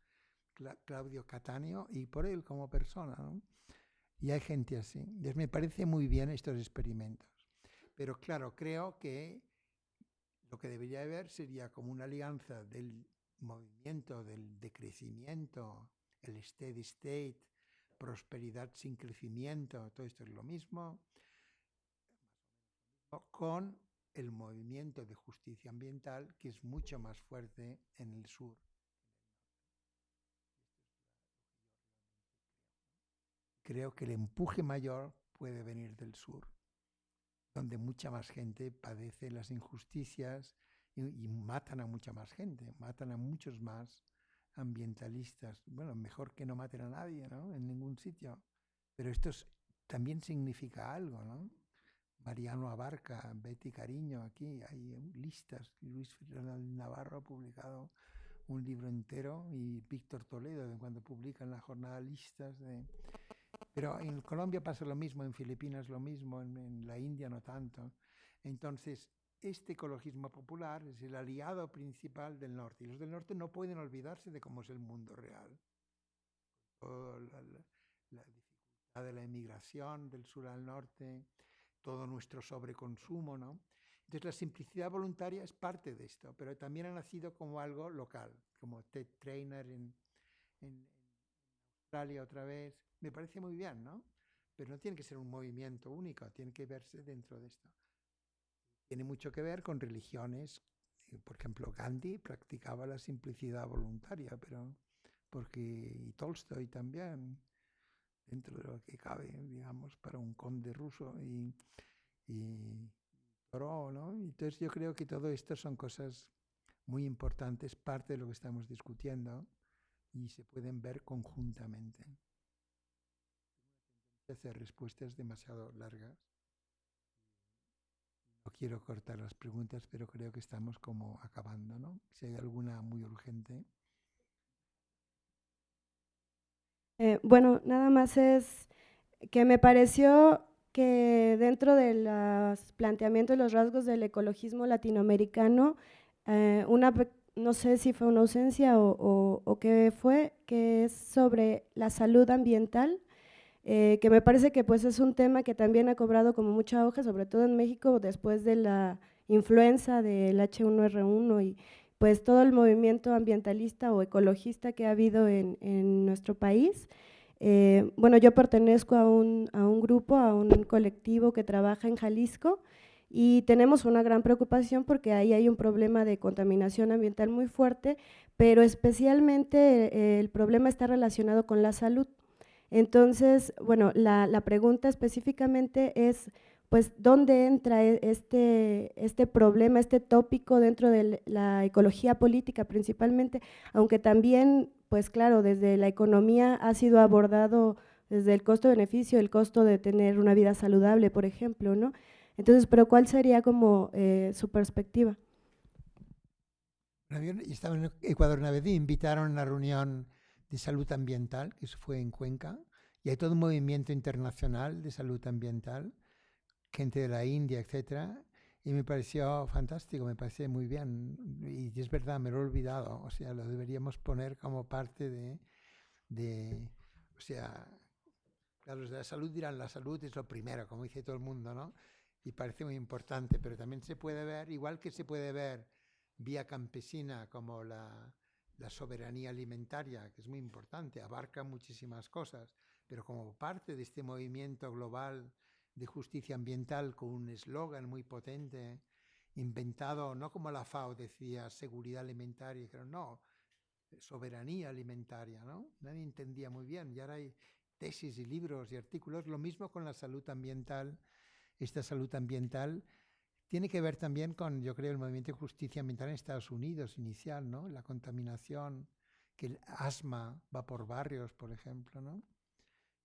Claudio Cattaneo, y por él como persona, ¿no? Y hay gente así. Entonces me parece muy bien estos experimentos. Pero claro, creo que lo que debería haber sería como una alianza del movimiento, del decrecimiento, el steady state, prosperidad sin crecimiento, todo esto es lo mismo, con el movimiento de justicia ambiental, que es mucho más fuerte en el sur. Creo que el empuje mayor puede venir del sur, donde mucha más gente padece las injusticias y matan a mucha más gente, matan a muchos más ambientalistas. Bueno, mejor que no maten a nadie, ¿no? En ningún sitio. Pero esto también significa algo, ¿no? Mariano Abarca, Betty Cariño, aquí hay listas. Luis Fernando Navarro ha publicado un libro entero y Víctor Toledo, de cuando publican la jornada listas de... Pero en Colombia pasa lo mismo, en Filipinas lo mismo, en la India no tanto. Entonces, este ecologismo popular es el aliado principal del norte. Y los del norte no pueden olvidarse de cómo es el mundo real. Toda la dificultad de la emigración del sur al norte, todo nuestro sobreconsumo, ¿no? Entonces, la simplicidad voluntaria es parte de esto, pero también ha nacido como algo local, como Ted Trainer en Australia otra vez. Me parece muy bien, ¿no? Pero no tiene que ser un movimiento único, tiene que verse dentro de esto. Tiene mucho que ver con religiones. Por ejemplo, Gandhi practicaba la simplicidad voluntaria, pero y Tolstoy también, dentro de lo que cabe, digamos, para un conde ruso y Thoreau, ¿no? Entonces yo creo que todo esto son cosas muy importantes, parte de lo que estamos discutiendo y se pueden ver conjuntamente. Hacer respuestas demasiado largas. No quiero cortar las preguntas, pero creo que estamos como acabando, ¿no? Si hay alguna muy urgente. Bueno, nada más es que me pareció que dentro de los planteamientos y los rasgos del ecologismo latinoamericano, no sé si fue una ausencia o qué fue, que es sobre la salud ambiental, que me parece que pues es un tema que también ha cobrado como mucha auge, sobre todo en México, después de la influenza del H1N1 y pues todo el movimiento ambientalista o ecologista que ha habido en nuestro país. Bueno, yo pertenezco a un grupo, a un colectivo que trabaja en Jalisco y tenemos una gran preocupación porque ahí hay un problema de contaminación ambiental muy fuerte, pero especialmente el problema está relacionado con la salud. Entonces, bueno, la pregunta específicamente es, pues, ¿dónde entra este problema, este tópico dentro de la ecología política principalmente? Aunque también, pues claro, desde la economía ha sido abordado desde el costo-beneficio, el costo de tener una vida saludable, por ejemplo, ¿no? Entonces, pero ¿cuál sería como su perspectiva? Yo estaba en Ecuador una vez y invitaron a una reunión de salud ambiental, que eso fue en Cuenca, y hay todo un movimiento internacional de salud ambiental, gente de la India, etcétera, y me pareció fantástico, me pareció muy bien, y es verdad, me lo he olvidado, o sea, lo deberíamos poner como parte o sea, claro, los de la salud dirán, la salud es lo primero, como dice todo el mundo, ¿no? Y parece muy importante, pero también se puede ver, igual que se puede ver vía campesina como la soberanía alimentaria, que es muy importante, abarca muchísimas cosas, pero como parte de este movimiento global de justicia ambiental con un eslogan muy potente, inventado no como la FAO decía, seguridad alimentaria, pero no, soberanía alimentaria, ¿no? Nadie entendía muy bien y ahora hay tesis y libros y artículos, lo mismo con la salud ambiental. Esta salud ambiental tiene que ver también con, yo creo, el movimiento de justicia ambiental en Estados Unidos inicial, ¿no? La contaminación, que el asma va por barrios, por ejemplo, ¿no?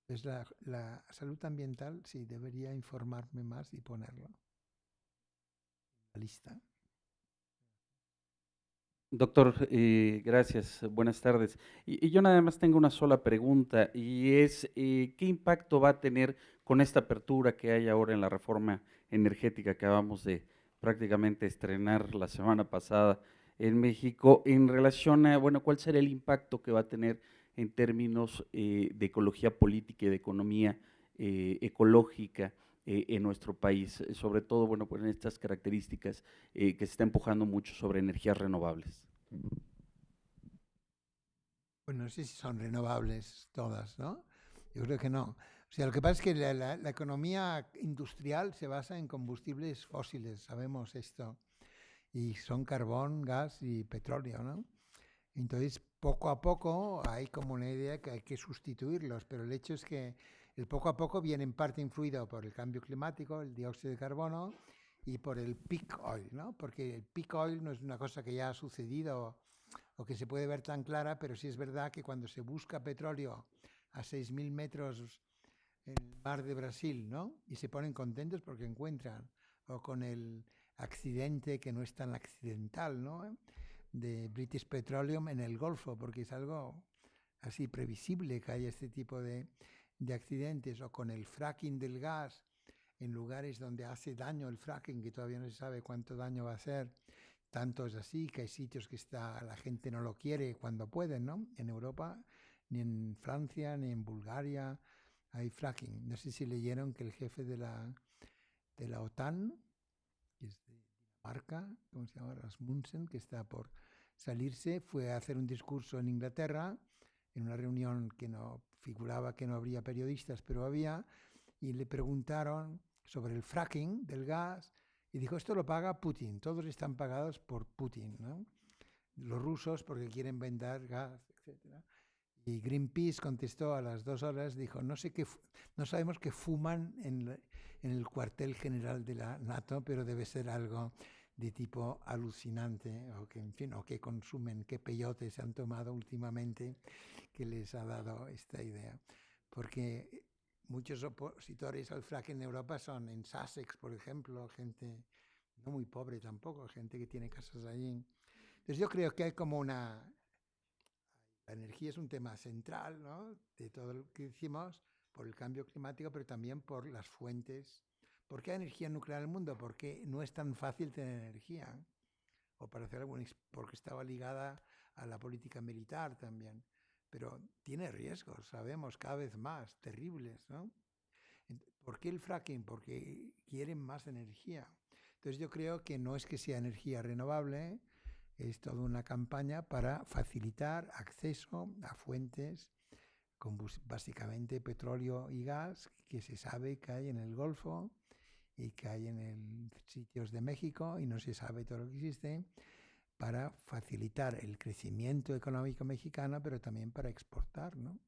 Entonces la salud ambiental, sí, debería informarme más y ponerlo en la lista. Doctor, gracias, buenas tardes. Y yo nada más tengo una sola pregunta y es, ¿qué impacto va a tener con esta apertura que hay ahora en la reforma energética que acabamos de prácticamente estrenar la semana pasada en México en relación a, bueno, cuál será el impacto que va a tener en términos de ecología política y de economía ecológica en nuestro país, sobre todo, bueno, pues en estas características que se está empujando mucho sobre energías renovables? Bueno, no sé si son renovables todas, ¿no? Yo creo que no. O sea, lo que pasa es que la economía industrial se basa en combustibles fósiles, sabemos esto, y son carbón, gas y petróleo, ¿no? Entonces, poco a poco hay como una idea que hay que sustituirlos, pero el hecho es que el poco a poco viene en parte influido por el cambio climático, el dióxido de carbono, y por el peak oil, ¿no? Porque el peak oil no es una cosa que ya ha sucedido o que se puede ver tan clara, pero sí es verdad que cuando se busca petróleo a 6.000 metros en el mar de Brasil, ¿no? Y se ponen contentos porque encuentran, o con el accidente que no es tan accidental, ¿no? De British Petroleum en el Golfo, porque es algo así previsible que haya este tipo de accidentes, o con el fracking del gas en lugares donde hace daño el fracking, que todavía no se sabe cuánto daño va a hacer. Tanto es así que hay sitios que la gente no lo quiere cuando pueden, ¿no? En Europa, ni en Francia, ni en Bulgaria hay fracking. No sé si leyeron que el jefe de la OTAN, que es de Dinamarca, ¿cómo se llama? Rasmussen, que está por salirse, fue a hacer un discurso en Inglaterra, en una reunión que no figuraba que no habría periodistas, pero había, y le preguntaron sobre el fracking del gas, y dijo, esto lo paga Putin, todos están pagados por Putin, ¿no? Los rusos porque quieren vender gas, etc. Y Greenpeace contestó a las 2 horas, dijo, no sabemos qué fuman en el cuartel general de la NATO, pero debe ser algo de tipo alucinante, o que, en fin, o que consumen, qué peyote se han tomado últimamente que les ha dado esta idea. Porque muchos opositores al fracking en Europa son en Sussex, por ejemplo, gente no muy pobre tampoco, gente que tiene casas allí. Entonces yo creo que hay como la energía es un tema central, ¿no? De todo lo que decimos, por el cambio climático, pero también por las fuentes. ¿Por qué hay energía nuclear en el mundo? Porque no es tan fácil tener energía. O para hacer porque estaba ligada a la política militar también. Pero tiene riesgos, sabemos, cada vez más, terribles, ¿no? ¿Por qué el fracking? Porque quieren más energía. Entonces yo creo que no es que sea energía renovable, es toda una campaña para facilitar acceso a fuentes, básicamente petróleo y gas, que se sabe que hay en el Golfo y que hay en sitios de México y no se sabe todo lo que existe, para facilitar el crecimiento económico mexicano, pero también para exportar, ¿no?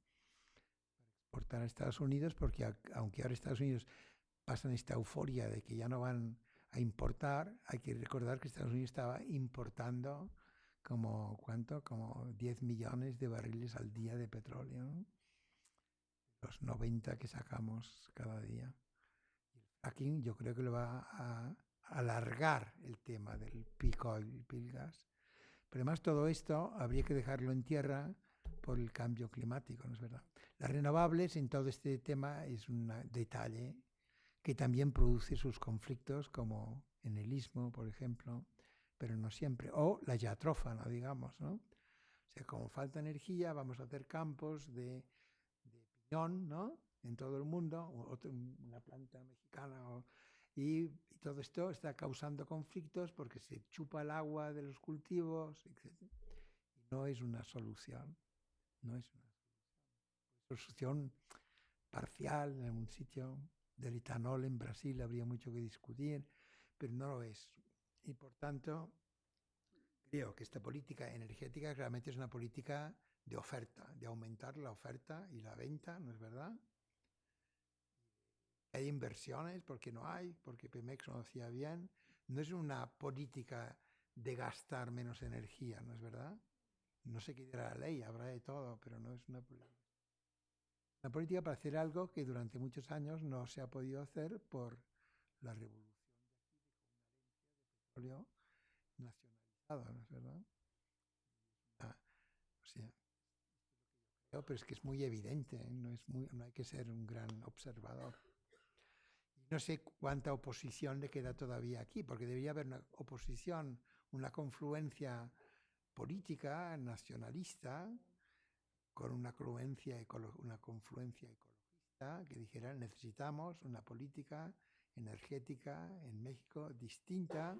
Exportar a Estados Unidos, porque aunque ahora Estados Unidos pasan esta euforia de que ya no van a importar, hay que recordar que Estados Unidos estaba importando como 10 millones de barriles al día de petróleo, ¿no? Los 90 que sacamos cada día. El fracking yo creo que lo va a alargar el tema del peak oil y peak gas. Pero además todo esto habría que dejarlo en tierra por el cambio climático, ¿no es verdad? Las renovables en todo este tema es un detalle que también produce sus conflictos, como en el istmo, por ejemplo, pero no siempre. O la yatrófana, digamos, ¿no? O sea, como falta energía, vamos a hacer campos de piñón, ¿no? En todo el mundo, una planta mexicana. Y todo esto está causando conflictos porque se chupa el agua de los cultivos, etc. Y no es una solución. No es una solución parcial en algún sitio. Del etanol en Brasil habría mucho que discutir, pero no lo es. Y por tanto, creo que esta política energética realmente es una política de oferta, de aumentar la oferta y la venta, ¿no es verdad? Hay inversiones porque no hay, porque Pemex no lo hacía bien. No es una política de gastar menos energía, ¿no es verdad? No sé qué dirá la ley, habrá de todo, pero no es una política. Una política para hacer algo que durante muchos años no se ha podido hacer por la revolución de petróleo nacionalizado, ¿no es verdad? O sea, pero es que es muy evidente, ¿eh? No hay que ser un gran observador. No sé cuánta oposición le queda todavía aquí, porque debería haber una oposición, una confluencia política, nacionalista, con una confluencia ecologista, que dijera necesitamos una política energética en México distinta,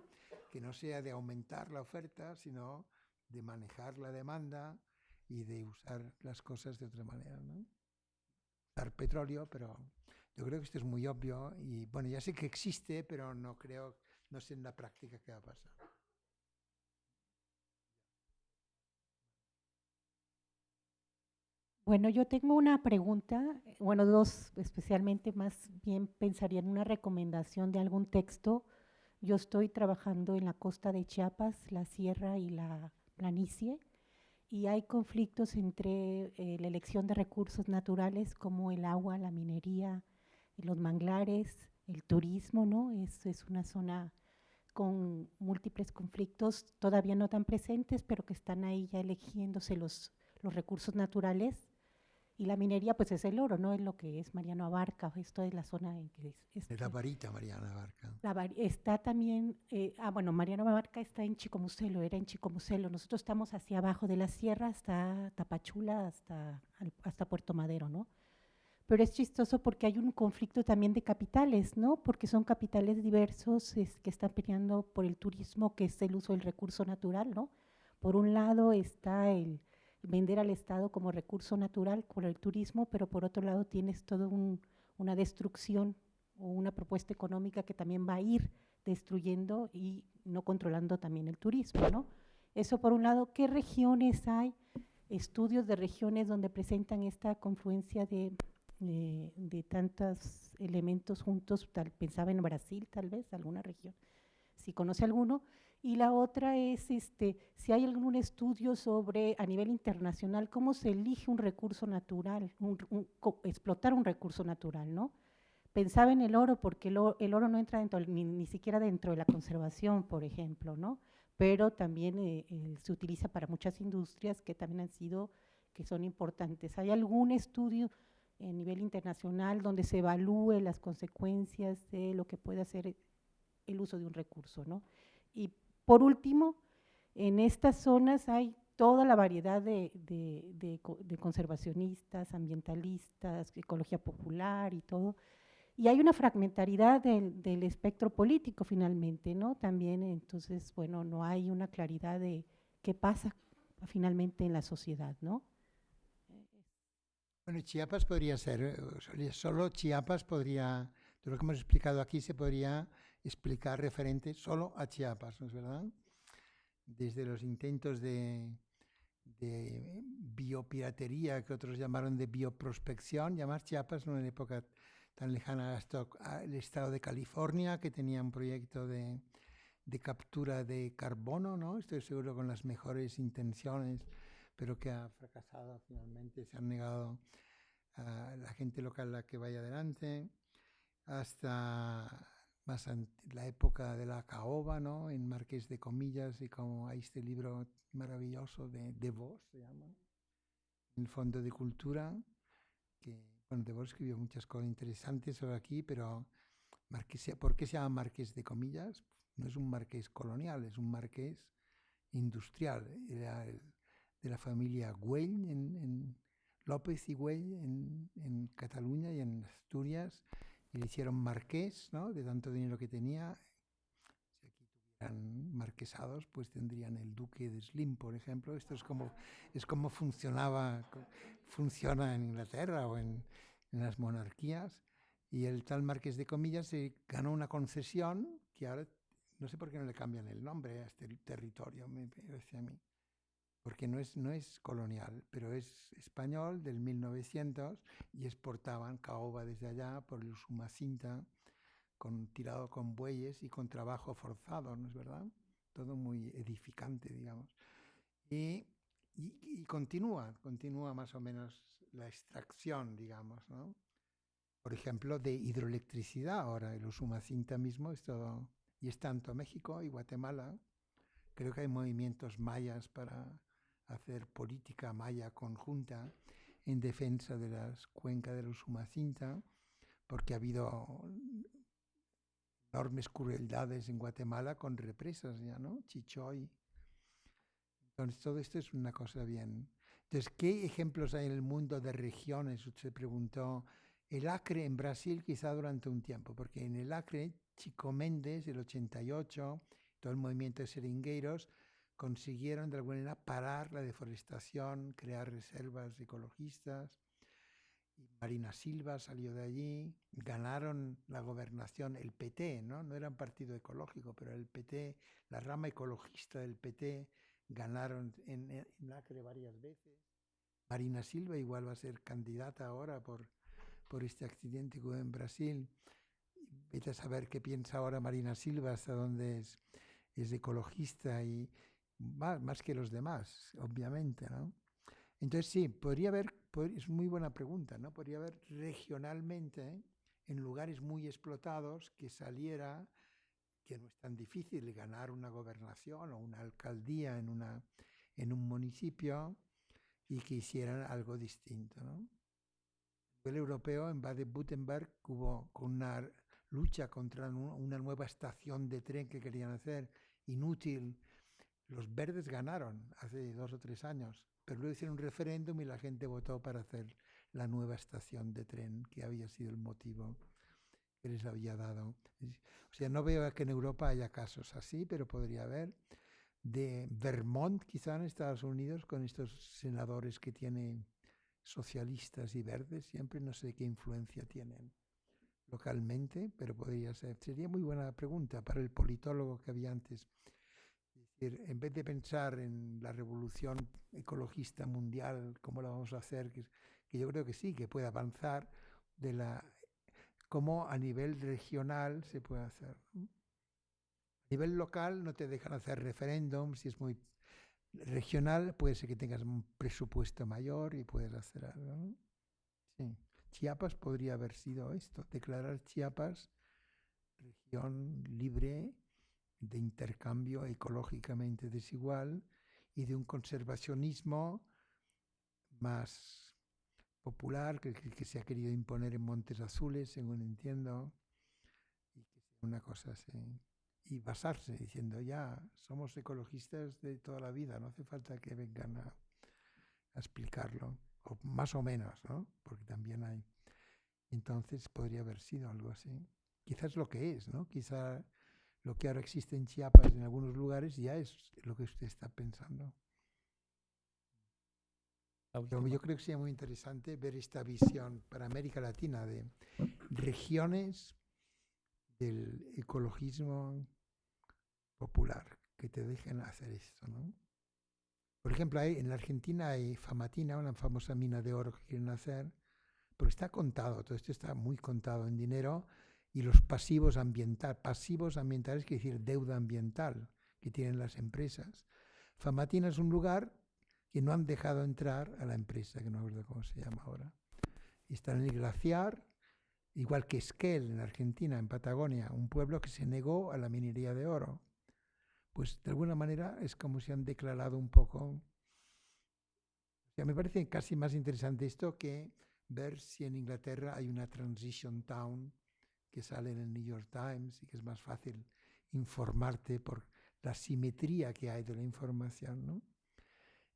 que no sea de aumentar la oferta, sino de manejar la demanda y de usar las cosas de otra manera, ¿no? Usar petróleo, pero yo creo que esto es muy obvio y bueno, ya sé que existe, pero no sé en la práctica qué va a pasar. Bueno, yo tengo una pregunta, bueno, dos especialmente, más bien pensaría en una recomendación de algún texto. Yo estoy trabajando en la costa de Chiapas, la sierra y la planicie, y hay conflictos entre la elección de recursos naturales como el agua, la minería, los manglares, el turismo, ¿no? Es una zona con múltiples conflictos todavía no tan presentes, pero que están ahí ya eligiéndose los recursos naturales. Y la minería, pues es el oro, ¿no? Es lo que es Mariano Abarca, esto es la zona en que es la varita Mariano Abarca. Está también, bueno, Mariano Abarca está en Chicomucelo, era en Chicomucelo. Nosotros estamos hacia abajo de la sierra, hasta Tapachula, hasta Puerto Madero, ¿no? Pero es chistoso porque hay un conflicto también de capitales, ¿no? Porque son capitales diversos que están peleando por el turismo, que es el uso del recurso natural, ¿no? Por un lado está el vender al Estado como recurso natural por el turismo, pero por otro lado tienes toda una destrucción o una propuesta económica que también va a ir destruyendo y no controlando también el turismo, ¿no? Eso por un lado. ¿Qué regiones hay? Estudios de regiones donde presentan esta confluencia de tantos elementos juntos. Pensaba en Brasil, tal vez, alguna región, si conoce alguno. Y la otra es si hay algún estudio sobre, a nivel internacional, cómo se elige un recurso natural, explotar un recurso natural, ¿no? Pensaba en el oro, porque el oro no entra ni siquiera dentro de la conservación, por ejemplo, ¿no? Pero también se utiliza para muchas industrias que también que son importantes. ¿Hay algún estudio a nivel internacional donde se evalúe las consecuencias de lo que puede hacer el uso de un recurso, ¿no? Y por último, en estas zonas hay toda la variedad de conservacionistas, ambientalistas, ecología popular y todo, y hay una fragmentariedad del espectro político finalmente, ¿no? También, entonces, bueno, no hay una claridad de qué pasa finalmente en la sociedad, ¿no? Bueno, Chiapas podría ser, solo Chiapas podría, de lo que hemos explicado aquí, se podría explicar referente solo a Chiapas, ¿no es verdad? Desde los intentos de biopiratería, que otros llamaron de bioprospección, llamar Chiapas en una época tan lejana al estado de California, que tenía un proyecto de captura de carbono, ¿no? Estoy seguro con las mejores intenciones, pero que ha fracasado finalmente, se han negado a la gente local a que vaya adelante, hasta más la época de la caoba, ¿no? En Marqués de Comillas, y como hay este libro maravilloso de Vos, se llama, en el Fondo de Cultura, que, bueno, de Vos escribió muchas cosas interesantes sobre aquí, pero ¿por qué se llama Marqués de Comillas? No es un marqués colonial, es un marqués industrial. Era de la familia Güell, López y Güell en Cataluña y en Asturias, y le hicieron marqués, ¿no? De tanto dinero que tenía. Si aquí tuvieran marquesados, pues tendrían el duque de Slim, por ejemplo. Esto es como funciona en Inglaterra o en las monarquías. Y el tal Marqués de Comillas se ganó una concesión que ahora no sé por qué no le cambian el nombre a este territorio, me parece a mí, porque no es colonial, pero es español del 1900 y exportaban caoba desde allá por el Sumacinta, tirado con bueyes y con trabajo forzado, ¿no es verdad? Todo muy edificante, digamos. Y continúa más o menos la extracción, digamos, ¿no? Por ejemplo, de hidroelectricidad ahora, el Usumacinta mismo es todo, y es tanto México y Guatemala. Creo que hay movimientos mayas para hacer política maya conjunta en defensa de las cuencas del Usumacinta, porque ha habido enormes crueldades en Guatemala con represas ya, ¿no? Chichoy. Entonces, todo esto es una cosa bien. Entonces, ¿qué ejemplos hay en el mundo de regiones? Usted preguntó. El Acre en Brasil quizá durante un tiempo, porque en el Acre, Chico Méndez, el 88, todo el movimiento de seringueiros, consiguieron de alguna manera parar la deforestación, crear reservas ecologistas. Y Marina Silva salió de allí, ganaron la gobernación, el PT, ¿no? No era un partido ecológico, pero el PT, la rama ecologista del PT, ganaron en Acre varias veces. Marina Silva igual va a ser candidata ahora por este accidente que hubo en Brasil. Vete a saber qué piensa ahora Marina Silva, hasta dónde es ecologista y más que los demás, obviamente, ¿no? Entonces sí, es muy buena pregunta, ¿no? Podría haber regionalmente, en lugares muy explotados, que saliera, que no es tan difícil ganar una gobernación o una alcaldía en un municipio, y que hicieran algo distinto, ¿no? El europeo, en Baden-Württemberg, hubo una lucha contra una nueva estación de tren que querían hacer, inútil. Los verdes ganaron hace 2 o 3 años, pero luego hicieron un referéndum y la gente votó para hacer la nueva estación de tren, que había sido el motivo que les había dado. O sea, no veo que en Europa haya casos así, pero podría haber. De Vermont, quizá en Estados Unidos, con estos senadores que tienen socialistas y verdes, siempre no sé qué influencia tienen localmente, pero podría ser. Sería muy buena pregunta para el politólogo que había antes. Es decir, en vez de pensar en la revolución ecologista mundial, cómo la vamos a hacer, que yo creo que sí, que puede avanzar, cómo a nivel regional se puede hacer, ¿no? A nivel local no te dejan hacer referéndums, si es muy regional puede ser que tengas un presupuesto mayor y puedes hacer algo, ¿no? Sí. Chiapas podría haber sido esto, declarar Chiapas región libre de intercambio ecológicamente desigual y de un conservacionismo más popular que se ha querido imponer en Montes Azules, según entiendo, y que sea una cosa así. Y basarse diciendo, ya, somos ecologistas de toda la vida, no hace falta que vengan a explicarlo, o más o menos, ¿no? Porque también hay. Entonces podría haber sido algo así. Quizás lo que es, ¿no? Quizá lo que ahora existe en Chiapas en algunos lugares ya es lo que usted está pensando. Pero yo creo que sería muy interesante ver esta visión para América Latina de regiones del ecologismo popular que te dejen hacer esto, ¿no? Por ejemplo, en la Argentina hay Famatina, una famosa mina de oro que quieren hacer, pero está contado, todo esto está muy contado en dinero, y los pasivos ambientales quiere decir deuda ambiental que tienen las empresas. Famatina es un lugar que no han dejado entrar a la empresa, que no me acuerdo cómo se llama ahora. Está en el glaciar, igual que Esquel en Argentina, en Patagonia, un pueblo que se negó a la minería de oro. Pues de alguna manera es como si han declarado un poco. O sea, me parece casi más interesante esto que ver si en Inglaterra hay una transition town que sale en el New York Times y que es más fácil informarte por la simetría que hay de la información, ¿no?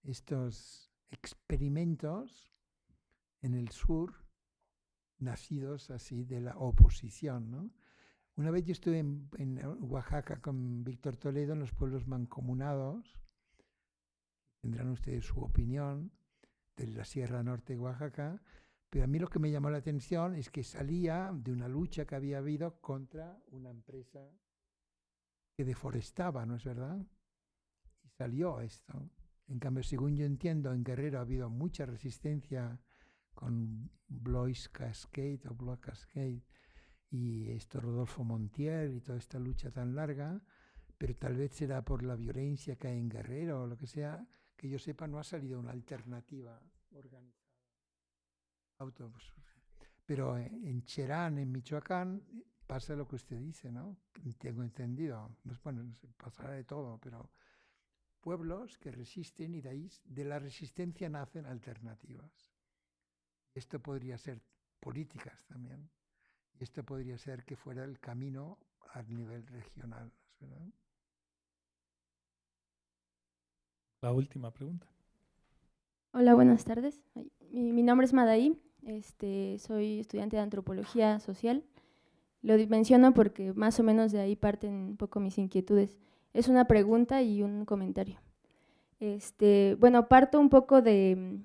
Estos experimentos en el sur, nacidos así de la oposición, ¿no? Una vez yo estuve en Oaxaca con Víctor Toledo en los pueblos mancomunados, tendrán ustedes su opinión, de la Sierra Norte de Oaxaca, pero a mí lo que me llamó la atención es que salía de una lucha que había habido contra una empresa que deforestaba, ¿no es verdad? Y salió esto. En cambio, según yo entiendo, en Guerrero ha habido mucha resistencia con Blois Cascade o Blois Cascade y esto Rodolfo Montiel y toda esta lucha tan larga, pero tal vez será por la violencia que hay en Guerrero o lo que sea, que yo sepa no ha salido una alternativa organizada. Pero en Cherán, en Michoacán, pasa lo que usted dice, ¿no? Tengo entendido. Bueno, pasará de todo, pero pueblos que resisten y de ahí, de la resistencia nacen alternativas. Esto podría ser políticas también. Y esto podría ser que fuera el camino a nivel regional, ¿verdad? La última pregunta. Hola, buenas tardes. Mi nombre es Madaí, soy estudiante de Antropología Social. Lo menciono porque más o menos de ahí parten un poco mis inquietudes. Es una pregunta y un comentario. Bueno, parto un poco de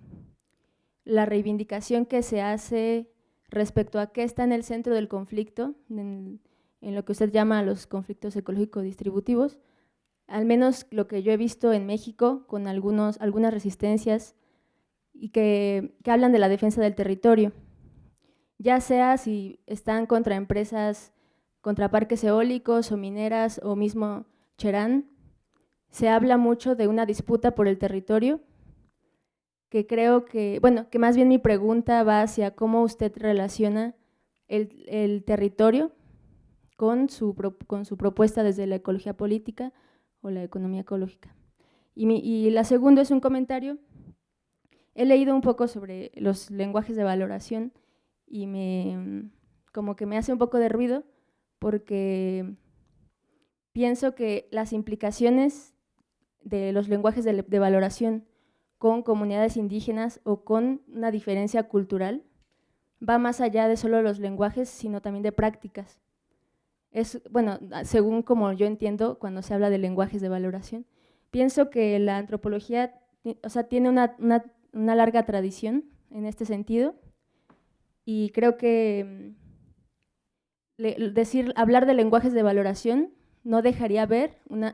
la reivindicación que se hace respecto a qué está en el centro del conflicto, en lo que usted llama los conflictos ecológico-distributivos, al menos lo que yo he visto en México con algunas resistencias y que hablan de la defensa del territorio, ya sea si están contra empresas, contra parques eólicos o mineras o mismo Cherán. Se habla mucho de una disputa por el territorio, que creo que, bueno, que más bien mi pregunta va hacia cómo usted relaciona el territorio con su propuesta desde la ecología política o la economía ecológica. Y la segunda es un comentario. He leído un poco sobre los lenguajes de valoración y como que me hace un poco de ruido porque pienso que las implicaciones de los lenguajes de valoración con comunidades indígenas o con una diferencia cultural va más allá de solo los lenguajes, sino también de prácticas. Bueno, según como yo entiendo cuando se habla de lenguajes de valoración, pienso que la antropología, tiene una larga tradición en este sentido y creo que hablar de lenguajes de valoración no dejaría ver una